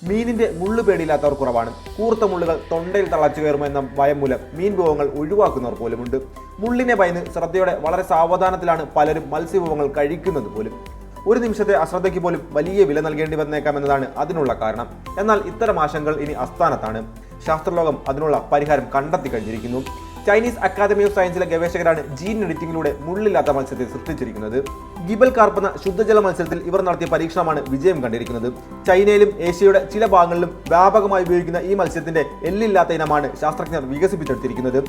മീനിന്റെ മുള്ളു പേടിയില്ലാത്തവർ കുറവാണ്. കൂർത്ത മുള്ളുകൾ തൊണ്ടയിൽ തളച്ചു കയറുമെന്ന ഭയം മൂലം മീൻ വിഭവങ്ങൾ ഒഴിവാക്കുന്നവർ പോലുമുണ്ട്. മുള്ളിനെ ഭയന്ന് ശ്രദ്ധയോടെ വളരെ സാവധാനത്തിലാണ് പലരും മത്സ്യവിഭവങ്ങൾ കഴിക്കുന്നത് പോലും. ഒരു നിമിഷത്തെ അശ്രദ്ധയ്ക്ക് പോലും വലിയ വില നൽകേണ്ടി വന്നേക്കാമെന്നതാണ് അതിനുള്ള കാരണം. എന്നാൽ ഇത്തരം ആശങ്കകൾ ഇനി അസ്ഥാനത്താണ്. ശാസ്ത്രലോകം അതിനുള്ള പരിഹാരം കണ്ടെത്തി കഴിഞ്ഞിരിക്കുന്നു. ചൈനീസ് അക്കാദമി ഓഫ് സയൻസിലെ ഗവേഷകരാണ് ജീൻ എഡിറ്റിംഗിലൂടെ മുള്ളില്ലാത്ത മത്സ്യത്തെ സൃഷ്ടിച്ചിരിക്കുന്നത്. ഗിബൽ കാർപ്പ് എന്ന ശുദ്ധജല മത്സ്യത്തിൽ ഇവർ നടത്തിയ പരീക്ഷണമാണ് വിജയം കണ്ടിരിക്കുന്നത്. ചൈനയിലും ഏഷ്യയുടെ ചില ഭാഗങ്ങളിലും വ്യാപകമായി ഉപയോഗിക്കുന്ന ഈ മത്സ്യത്തിന്റെ എല്ലില്ലാത്ത ഇനമാണ് ശാസ്ത്രജ്ഞർ വികസിപ്പിച്ചെടുത്തിരിക്കുന്നത്.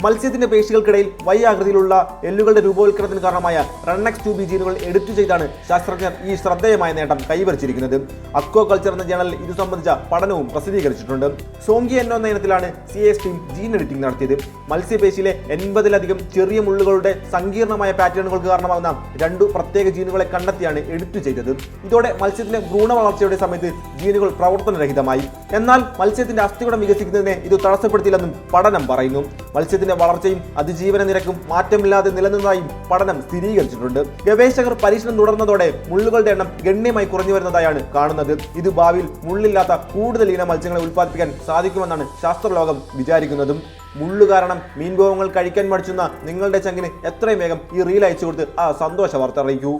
മത്സ്യത്തിന്റെ പേശികൾക്കിടയിൽ വൈ ആകൃതിയിലുള്ള എല്ലുകളുടെ രൂപവൽക്കരണത്തിന് കാരണമായ RUNX2B ജീനുകൾ എഡിറ്റ് ചെയ്താണ് ശാസ്ത്രജ്ഞർ ഈ ശ്രദ്ധേയമായ നേട്ടം കൈവരിച്ചിരിക്കുന്നത്. അക്വാകൾച്ചർ എന്ന ജേണലിൽ ഇത് സംബന്ധിച്ച പഠനവും പ്രസിദ്ധീകരിച്ചിട്ടുണ്ട്. സോങ്കി എന്നോ എന്ന ഇനത്തിലാണ് CIS ടീം ജീൻ എഡിറ്റിംഗ് നടത്തിയത്. മത്സ്യപേശിയിലെ 80-ലധികം ചെറിയ മുള്ളുകളുടെ സങ്കീർണമായ പാറ്റേണുകൾക്ക് കാരണമാകുന്ന 2 പ്രത്യേക ജീനുകളെ കണ്ടെത്തിയാണ് എഡിറ്റ് ചെയ്തത്. ഇതോടെ മത്സ്യത്തിന്റെ ഭ്രൂണ വളർച്ചയുടെ സമയത്ത് ജീനുകൾ പ്രവർത്തനരഹിതമായി. എന്നാൽ മത്സ്യത്തിന്റെ അസ്ഥികുടം വികസിക്കുന്നതിനെ ഇത് തടസ്സപ്പെടുത്തില്ലെന്നും പഠനം പറയുന്നു. മത്സ്യത്തിന്റെ വളർച്ചയും അതിജീവന നിരക്കും മാറ്റമില്ലാതെ നിലനിന്നതായും പഠനം സ്ഥിരീകരിച്ചിട്ടുണ്ട്. ഗവേഷകർ പരീക്ഷണം തുടർന്നതോടെ മുള്ളുകളുടെ എണ്ണം ഗണ്യമായി കുറഞ്ഞു വരുന്നതായാണ് കാണുന്നത്. ഇത് ഭാവിയിൽ മുള്ളില്ലാത്ത കൂടുതൽ ഇനം മത്സ്യങ്ങളെ ഉൽപ്പാദിപ്പിക്കാൻ സാധിക്കുമെന്നാണ് ശാസ്ത്രലോകം വിചാരിക്കുന്നതും. മുള്ളു കാരണം മീൻ വിഭവങ്ങൾ കഴിക്കാൻ മടിച്ചുന്ന നിങ്ങളുടെ ചങ്കിന് എത്രയും വേഗം ഈ റീൽ അയച്ചു കൊടുത്ത് ആ സന്തോഷ വാർത്ത അറിയിക്കൂ.